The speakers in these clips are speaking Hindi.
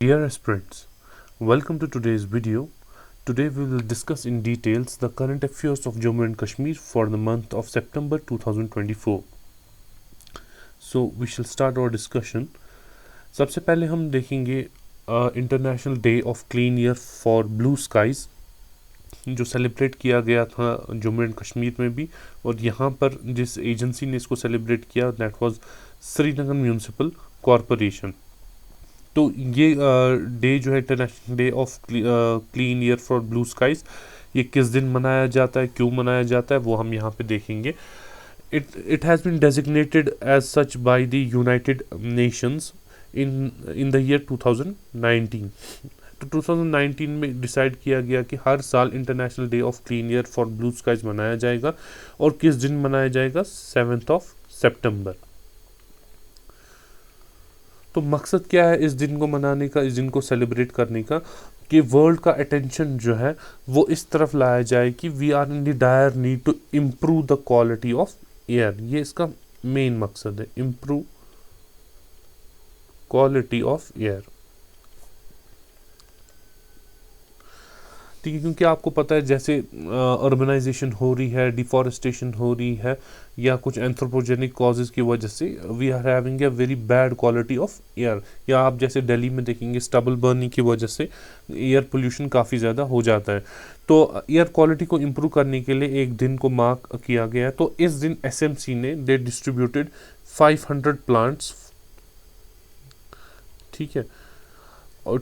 Dear aspirants, welcome to today's video. Today we will discuss in details the current affairs of Jammu and Kashmir for the month of September 2024. So we shall start our discussion. सबसे पहले हम देखेंगे international day of clean air for blue skies जो सेलिब्रेट किया गया था जम्मू एंड कश्मीर में भी, और यहाँ पर जिस एजेंसी ने इसको सेलिब्रेट किया that was Srinagar municipal corporation. तो ये डे जो है international day of clean air for blue skies, ये किस दिन मनाया जाता है, क्यों मनाया जाता है, वो हम यहाँ पे देखेंगे। It has been designated as such by the United Nations in the year 2019. तो 2019 में डिसाइड किया गया कि हर साल international day of clean air for blue skies मनाया जाएगा, और किस दिन मनाया जाएगा, 7 सितंबर। तो मकसद क्या है इस दिन को मनाने का, इस दिन को सेलिब्रेट करने का, कि वर्ल्ड का अटेंशन जो है वो इस तरफ लाया जाए कि we are in the dire need to improve the quality of air. ये इसका मेन मकसद है, इम्प्रूव क्वालिटी ऑफ एयर। ठीक है, क्योंकि आपको पता है जैसे अर्बनाइजेशन हो रही है, डिफॉरेस्टेशन हो रही है, या कुछ एंथ्रोपोजेनिक कॉजेज की वजह से we are having a very bad quality of air. या आप जैसे दिल्ली में देखेंगे स्टबल बर्निंग की वजह से एयर पोल्यूशन काफ़ी ज़्यादा हो जाता है। तो एयर क्वालिटी को इम्प्रूव करने के लिए एक दिन को मार्क किया गया है। तो इस दिन एसएमसी ने दे डिस्ट्रीब्यूटेड 500 प्लांट्स, ठीक है,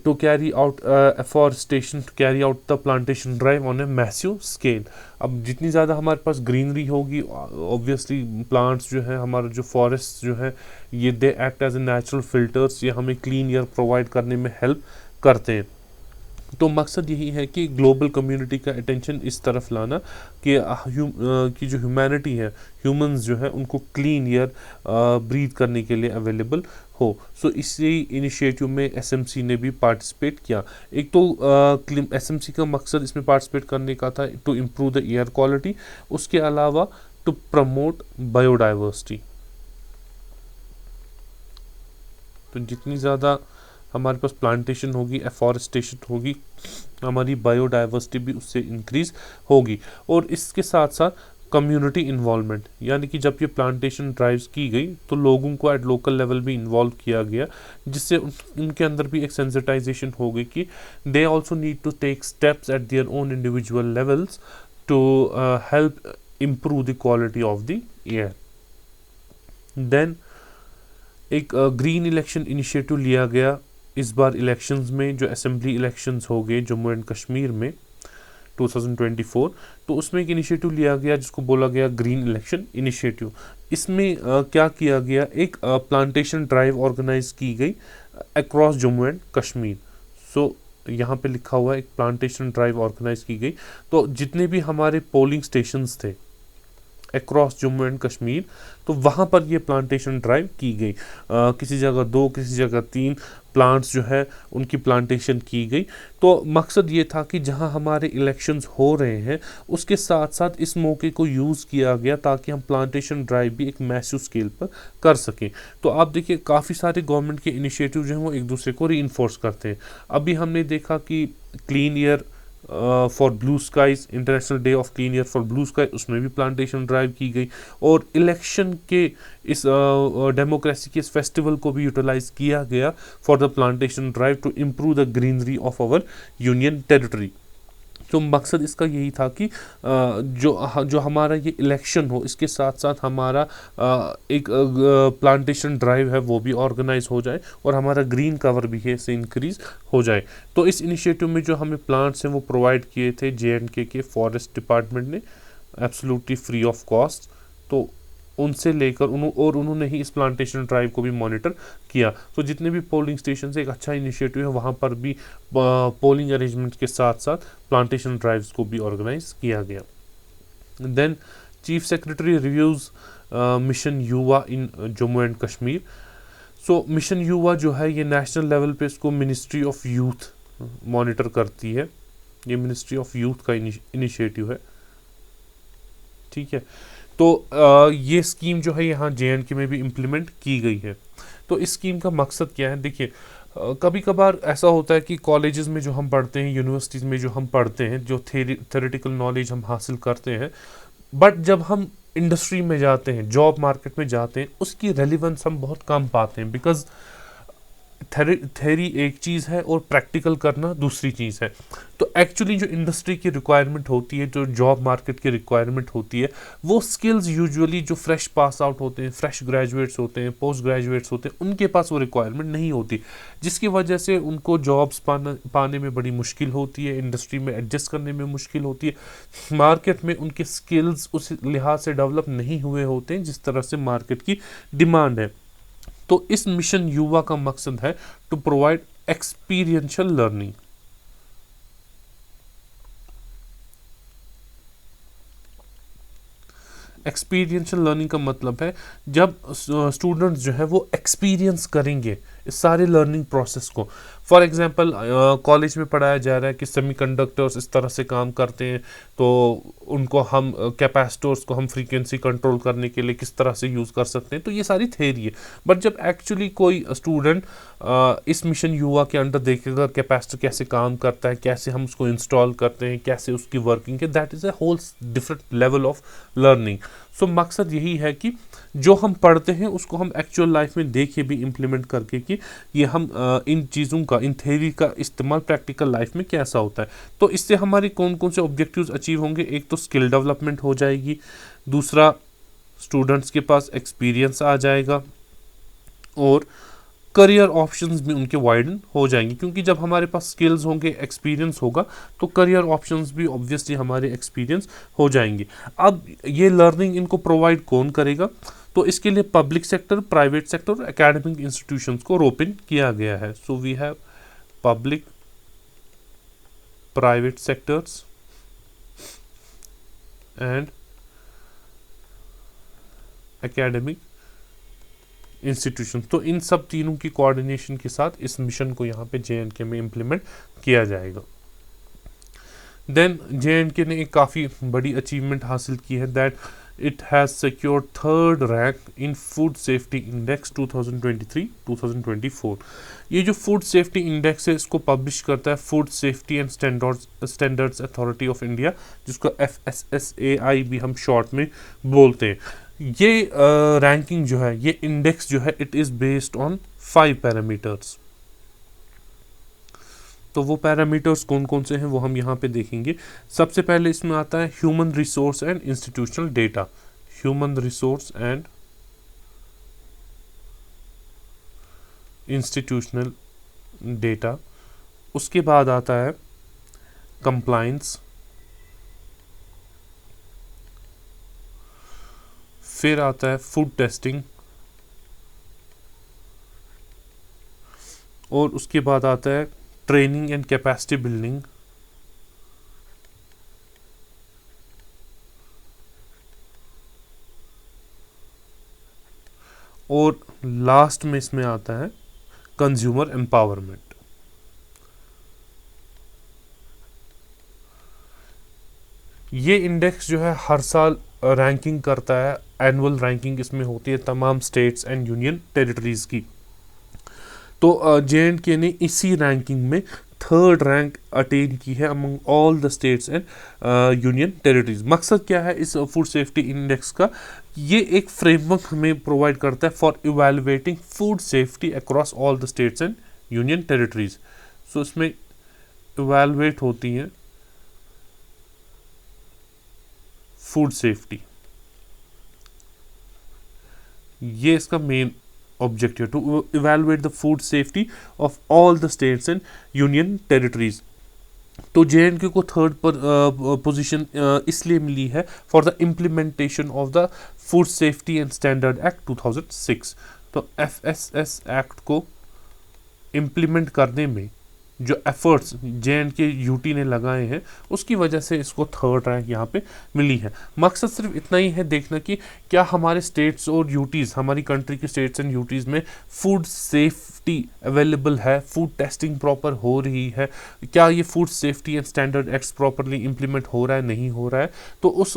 to carry out afforestation, to carry out the plantation drive on a massive scale। अब जितनी ज़्यादा हमारे पास ग्रीनरी होगी, ऑब्वियसली प्लांट्स जो है, हमारा जो फॉरेस्ट जो है, ये they act as a natural filters, ये हमें क्लीन एयर प्रोवाइड करने में हेल्प करते हैं। तो मकसद यही है कि ग्लोबल कम्युनिटी का अटेंशन इस तरफ लाना कि जो ह्यूमैनिटी है, ह्यूमंस जो है, उनको क्लीन एयर ब्रीथ करने के लिए अवेलेबल हो। सो इसी इनिशिएटिव में एसएमसी ने भी पार्टिसिपेट किया। एक तो एसएमसी का मकसद इसमें पार्टिसिपेट करने का था to improve the air quality, उसके अलावा टू प्रमोट बायोडाइवर्सिटी। तो जितनी ज़्यादा हमारे पास प्लांटेशन होगी, एफॉरेस्टेशन होगी, हमारी बायोडाइवर्सिटी भी उससे इंक्रीज होगी। और इसके साथ साथ कम्युनिटी इन्वॉल्वमेंट, यानी कि जब ये प्लांटेशन ड्राइव्स की गई तो लोगों को एट लोकल लेवल भी इन्वॉल्व किया गया, जिससे उनके अंदर भी एक सेंसिटाइजेशन हो गई कि they also need to take steps at their own individual levels to help improve the quality of the air. Then एक ग्रीन इलेक्शन इनिशिएटिव लिया गया इस बार इलेक्शंस में, जो असेंबली इलेक्शंस हो गए जम्मू एंड कश्मीर में 2024। तो उसमें एक इनिशिएटिव लिया गया जिसको बोला गया ग्रीन इलेक्शन इनिशिएटिव। इसमें क्या किया गया, एक प्लांटेशन ड्राइव ऑर्गेनाइज की गई अक्रॉस जम्मू एंड कश्मीर। सो यहाँ पे लिखा हुआ है एक प्लांटेशन ड्राइव ऑर्गेनाइज की गई। तो जितने भी हमारे पोलिंग स्टेशंस थे अक्रॉस जम्मू एंड कश्मीर, तो वहाँ पर ये प्लांटेशन ड्राइव की गई। किसी जगह 2, किसी जगह 3 प्लांट्स जो है उनकी प्लांटेशन की गई। तो मकसद ये था कि जहाँ हमारे इलेक्शंस हो रहे हैं उसके साथ साथ इस मौके को यूज़ किया गया ताकि हम प्लांटेशन ड्राइव भी एक मैसिव स्केल पर कर सकें। तो आप देखिए काफ़ी सारे गवर्नमेंट के इनिशिएटिव जो हैं वो एक दूसरे को रीइंफोर्स करते हैं। अभी हमने देखा कि clean air for blue skies, international day of clean air for blue sky, उसमें भी प्लांटेशन ड्राइव की गई, और इलेक्शन के इस डेमोक्रेसी के इस फेस्टिवल को भी यूटिलाइज किया गया for the plantation drive to improve the greenery of our union territory. तो मकसद इसका यही था कि जो हमारा ये इलेक्शन हो, इसके साथ साथ हमारा एक प्लांटेशन ड्राइव है वो भी ऑर्गेनाइज हो जाए, और हमारा ग्रीन कवर भी है इससे इंक्रीज हो जाए। तो इस इनिशिएटिव में जो हमें प्लांट्स हैं वो प्रोवाइड किए थे JNK के फॉरेस्ट डिपार्टमेंट ने एब्सोल्युटली फ्री ऑफ कॉस्ट। तो उनसे लेकर उन्होंने ही इस प्लांटेशन ड्राइव को भी मॉनिटर किया। तो जितने भी पोलिंग स्टेशन से एक अच्छा इनिशिएटिव है, वहाँ पर भी पोलिंग अरेंजमेंट के साथ साथ प्लांटेशन ड्राइव्स को भी ऑर्गेनाइज किया गया। Then chief secretary reviews mission Yuva in Jammu and Kashmir. So mission Yuva जो है ये नेशनल लेवल पे इसको मिनिस्ट्री ऑफ यूथ मॉनिटर करती है। ये मिनिस्ट्री ऑफ यूथ का इनिशिएटिव है, ठीक है। तो ये स्कीम जो है यहाँ JNK में भी इम्प्लीमेंट की गई है। तो इस स्कीम का मकसद क्या है, देखिए कभी कभार ऐसा होता है कि कॉलेजेस में जो हम पढ़ते हैं, यूनिवर्सिटीज़ में जो हम पढ़ते हैं, जो थेरेटिकल नॉलेज हम हासिल करते हैं, बट जब हम इंडस्ट्री में जाते हैं, जॉब मार्केट में जाते हैं, उसकी रेलिवेंस हम बहुत कम पाते हैं, बिकॉज थेरी एक चीज़ है और प्रैक्टिकल करना दूसरी चीज़ है। तो एक्चुअली जो इंडस्ट्री की रिक्वायरमेंट होती है, जो जॉब मार्केट की रिक्वायरमेंट होती है, वो स्किल्स यूजुअली जो फ्रेश पास आउट होते हैं, फ्रेश ग्रेजुएट्स होते हैं, पोस्ट ग्रेजुएट्स होते हैं, उनके पास वो रिक्वायरमेंट नहीं होती, जिसकी वजह से उनको जॉब्स पाने में बड़ी मुश्किल होती है, इंडस्ट्री में एडजस्ट करने में मुश्किल होती है, मार्केट में उनके स्किल्स उस लिहाज से डेवलप नहीं हुए होते हैं जिस तरह से मार्केट की डिमांड है। तो इस मिशन युवा का मकसद है to provide experiential learning. Experiential learning का मतलब है जब स्टूडेंट्स जो है वो एक्सपीरियंस करेंगे इस सारे लर्निंग प्रोसेस को। फॉर एग्जांपल कॉलेज में पढ़ाया जा रहा है कि सेमीकंडक्टर्स इस तरह से काम करते हैं, तो उनको हम कैपेसिटर्स को हम फ्रीक्वेंसी कंट्रोल करने के लिए किस तरह से यूज़ कर सकते हैं, तो ये सारी थ्योरी है। बट जब एक्चुअली कोई स्टूडेंट इस मिशन युवा के अंडर देखेगा कैपेसिटर कैसे काम करता है, कैसे हम उसको इंस्टॉल करते हैं, कैसे उसकी वर्किंग है, that is a whole different level of learning. So मकसद यही है कि जो हम पढ़ते हैं उसको हम एक्चुअल लाइफ में देखे भी इम्प्लीमेंट करके कि ये हम इन चीज़ों का, इन थ्योरी का इस्तेमाल प्रैक्टिकल लाइफ में कैसा होता है। तो इससे हमारे कौन कौन से ऑब्जेक्टिव्स अचीव होंगे? एक तो स्किल डेवलपमेंट हो जाएगी, दूसरा स्टूडेंट्स के पास एक्सपीरियंस आ जाएगा, और करियर ऑप्शंस भी उनके वाइडन हो जाएंगे, क्योंकि जब हमारे पास स्किल्स होंगे, एक्सपीरियंस होगा, तो करियर ऑप्शंस भी ऑब्वियसली हमारे एक्सपीरियंस हो जाएंगे। अब ये लर्निंग इनको प्रोवाइड कौन करेगा? तो इसके लिए पब्लिक सेक्टर, प्राइवेट सेक्टर और एकेडमिक इंस्टीट्यूशंस को रोप इन किया गया है। So we have public, private sectors and academic institution. तो इन सब तीनों की कोऑर्डिनेशन के साथ इस मिशन को यहाँ पे JNK में इम्प्लीमेंट किया जाएगा। देन JNK ने एक काफ़ी बड़ी अचीवमेंट हासिल की है, that it has secured 3rd rank in food safety index 2023-2024। ये जो फूड सेफ्टी इंडेक्स है इसको पब्लिश करता है food safety and standards authority of India, जिसको FSSAI भी हम शॉर्ट में बोलते हैं। ये रैंकिंग जो है, ये इंडेक्स जो है, it is based on 5 parameters. तो वो पैरामीटर्स कौन कौन से हैं वो हम यहाँ पे देखेंगे। सबसे पहले इसमें आता है human resource and institutional data, human resource and institutional data. उसके बाद आता है कंप्लायंस, फिर आता है फूड टेस्टिंग, और उसके बाद आता है ट्रेनिंग एंड कैपेसिटी बिल्डिंग, और लास्ट में इसमें आता है कंज्यूमर एम्पावरमेंट। ये इंडेक्स जो है हर साल रैंकिंग करता है, एनुअल रैंकिंग इसमें होती है तमाम स्टेट्स एंड यूनियन टेरिटरीज की। तो JNK ने इसी रैंकिंग में 3rd रैंक अटेन की है among all the states and union territories. मकसद क्या है इस फूड सेफ्टी इंडेक्स का? ये एक फ्रेमवर्क हमें प्रोवाइड करता है for evaluating food safety across all the states and union territories. So इसमें इवेलुएट होती हैं फूड सेफ्टी, ये इसका main objective to evaluate the food safety of all the states and union territories। तो JNK को 3rd पोजीशन इसलिए मिली है for the implementation of the food safety and standard act 2006। तो FSS एक्ट को इम्प्लीमेंट करने में जो एफर्ट्स JNK UT ने लगाए हैं उसकी वजह से इसको 3rd रैंक यहाँ पे मिली है। मकसद सिर्फ इतना ही है देखना कि क्या हमारे स्टेट्स और यूटीज़, हमारी कंट्री के स्टेट्स एंड यूटीज़ में फूड सेफ्टी अवेलेबल है, फूड टेस्टिंग प्रॉपर हो रही है, क्या ये food safety and standard acts properly implement हो रहा है, नहीं हो रहा है। तो उस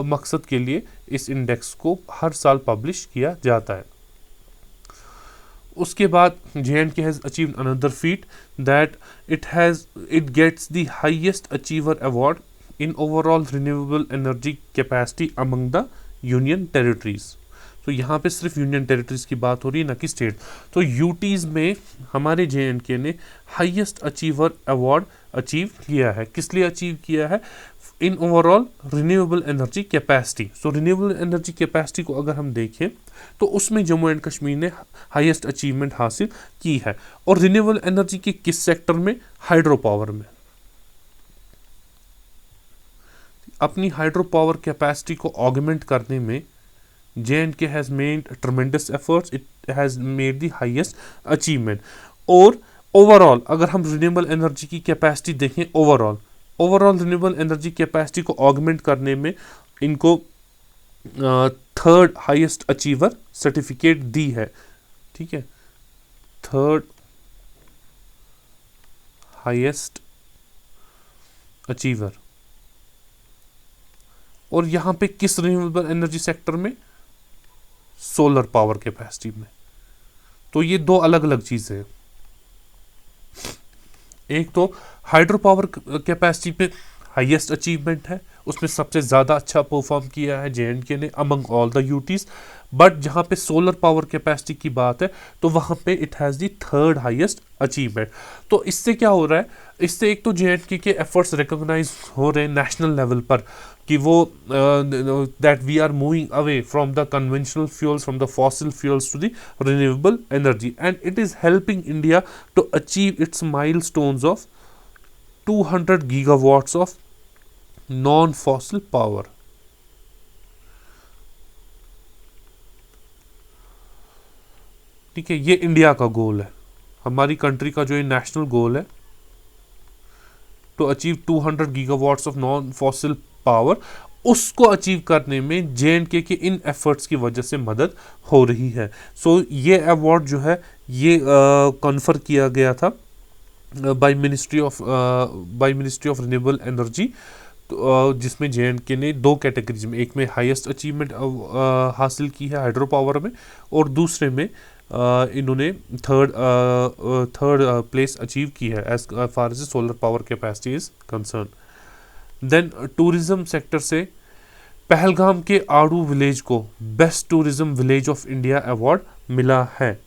मकसद के लिए इस इंडेक्स को हर साल पब्लिश किया जाता है। उसके बाद JNK has achieved another feat that it gets the highest achiever award in overall renewable energy capacity among the union territories. तो यहाँ पे सिर्फ यूनियन टेरिटरीज की बात हो रही है, ना कि स्टेट। तो यूटीज में हमारे JNK ने हाईएस्ट अचीवर अवार्ड अचीव किया है। किस लिए अचीव किया है? In overall renewable energy capacity. So renewable energy capacity को अगर हम देखें तो उसमें जम्मू एंड कश्मीर ने हाईएस्ट अचीवमेंट हासिल की है। और रिन्यूएबल एनर्जी के किस सेक्टर में? हाइड्रो पावर में। अपनी हाइड्रो पावर कैपेसिटी को ऑगमेंट करने में JNK has made tremendous efforts. It has made the highest achievement. और ओवरऑल अगर हम रिन्यूएबल एनर्जी की कैपेसिटी देखें, ओवरऑल रिन्यूएबल एनर्जी कैपेसिटी को ऑगमेंट करने में इनको थर्ड हाईएस्ट अचीवर सर्टिफिकेट दी है। ठीक है, थर्ड हाईएस्ट अचीवर। और यहां पे किस रिन्यूएबल एनर्जी सेक्टर में? सोलर पावर कैपेसिटी में। तो ये दो अलग अलग चीजें हैं। एक तो हाइड्रो पावर कैपेसिटी पे हाईएस्ट अचीवमेंट है, उसमें सबसे ज़्यादा अच्छा परफॉर्म किया है JNK ने among all the UTs. But जहाँ पे सोलर पावर कैपेसिटी की बात है तो वहाँ पे it has the third highest achievement. तो इससे क्या हो रहा है? इससे एक तो JNK के एफर्ट्स रिकॉग्नाइज हो रहे हैं नेशनल लेवल पर कि वो that we are moving away from the conventional fuels, from the fossil fuels to the renewable energy, and it is helping India to achieve its milestones of 200 gigawatts of non fossil power. ठीक है, ये इंडिया का गोल है, हमारी कंट्री का जो ये नेशनल गोल है to achieve 200 gigawatts of non fossil power. उसको अचीव करने में JNK के इन एफर्ट्स की वजह से मदद हो रही है। सो ये अवार्ड जो है ये कन्फर किया गया था by ministry of renewable energy, जिसमें JNK ने दो कैटेगरीज में, एक में हाईएस्ट अचीवमेंट हासिल की है हाइड्रो पावर में, और दूसरे में इन्होंने थर्ड प्लेस अचीव की है as far as solar power capacity is concern. Then tourism sector से पहलगाम के आड़ू विलेज को best tourism village of India award मिला है।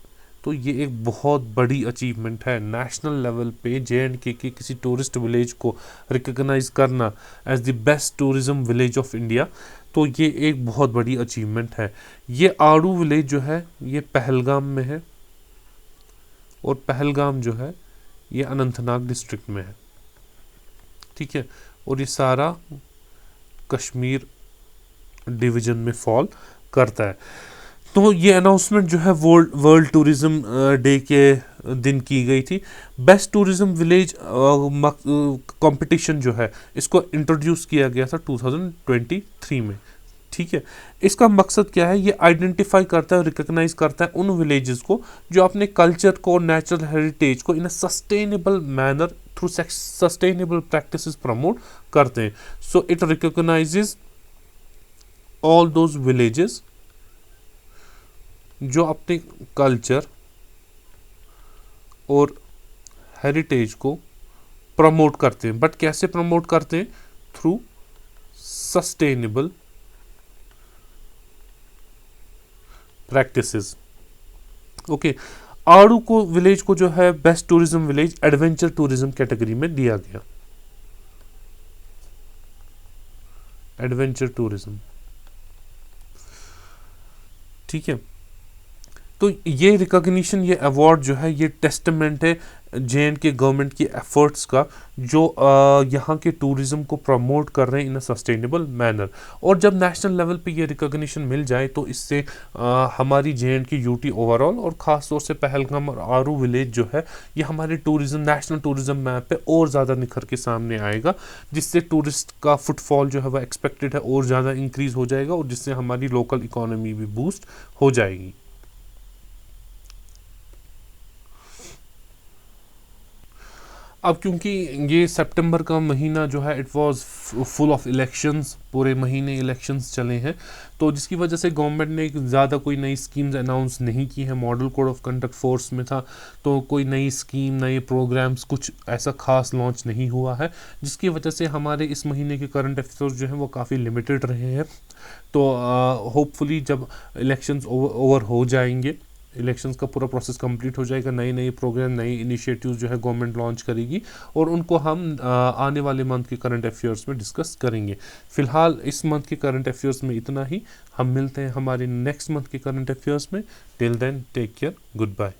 तो ये एक बहुत बड़ी अचीवमेंट है, नेशनल लेवल पे JNK के किसी टूरिस्ट विलेज को रिकॉग्नाइज करना as the best tourism village of India. तो ये एक बहुत बड़ी अचीवमेंट है। ये आड़ू विलेज जो है ये पहलगाम में है, और पहलगाम जो है ये अनंतनाग डिस्ट्रिक्ट में है। ठीक है, और ये सारा कश्मीर डिवीजन में फॉल करता है। तो ये अनाउंसमेंट जो है वर्ल्ड टूरिज्म डे के दिन की गई थी। बेस्ट टूरिज्म विलेज कंपटीशन जो है इसको इंट्रोड्यूस किया गया था 2023 में। ठीक है, इसका मकसद क्या है? ये आइडेंटिफाई करता है, रिकॉग्नाइज करता है उन विलेजेस को जो अपने कल्चर को, नेचुरल हेरिटेज को in a sustainable manner through sustainable practices promote करते हैं। So it recognises all those villages जो अपने कल्चर और हेरिटेज को प्रमोट करते हैं। बट कैसे प्रमोट करते हैं? Through sustainable practices. ओके, आड़ू को विलेज को जो है best tourism village adventure tourism category में दिया गया। एडवेंचर टूरिज्म, ठीक है। तो ये रिकॉग्निशन, ये अवार्ड जो है ये टेस्टमेंट है JNK गवर्नमेंट की एफर्ट्स का, जो यहाँ के टूरिज्म को प्रमोट कर रहे हैं इन अ सस्टेनेबल मैनर। और जब नेशनल लेवल पे ये रिकॉग्निशन मिल जाए तो इससे हमारी JNK यूटी ओवरऑल और ख़ास तौर से पहलगाम और आरू विलेज जो है ये हमारे टूरिज्म, नेशनल टूरिज्म मैप पे और ज़्यादा निखर के सामने आएगा, जिससे टूरिस्ट का फुटफॉल जो है वह एक्सपेक्टेड है और ज़्यादा इंक्रीज़ हो जाएगा, और जिससे हमारी लोकल इकोनॉमी भी बूस्ट हो जाएगी। अब क्योंकि ये सितंबर का महीना जो है it was full of elections, पूरे महीने इलेक्शंस चले हैं, तो जिसकी वजह से गवर्नमेंट ने ज़्यादा कोई नई स्कीम्स अनाउंस नहीं की है। Model code of conduct force में था, तो कोई नई स्कीम, नए प्रोग्राम्स कुछ ऐसा खास लॉन्च नहीं हुआ है, जिसकी वजह से हमारे इस महीने के करंट अफेयर्स जो हैं वो काफ़ी लिमिटेड रहे हैं। तो होपफुली जब इलेक्शंस ओवर हो जाएंगे, इलेक्शंस का पूरा प्रोसेस कंप्लीट हो जाएगा, नए नए प्रोग्राम, नए इनिशिएटिव्स जो है गवर्नमेंट लॉन्च करेगी, और उनको हम आने वाले मंथ के करंट अफेयर्स में डिस्कस करेंगे। फिलहाल इस मंथ के करंट अफेयर्स में इतना ही। हम मिलते हैं हमारे नेक्स्ट मंथ के करंट अफेयर्स में। Till then take care, good bye.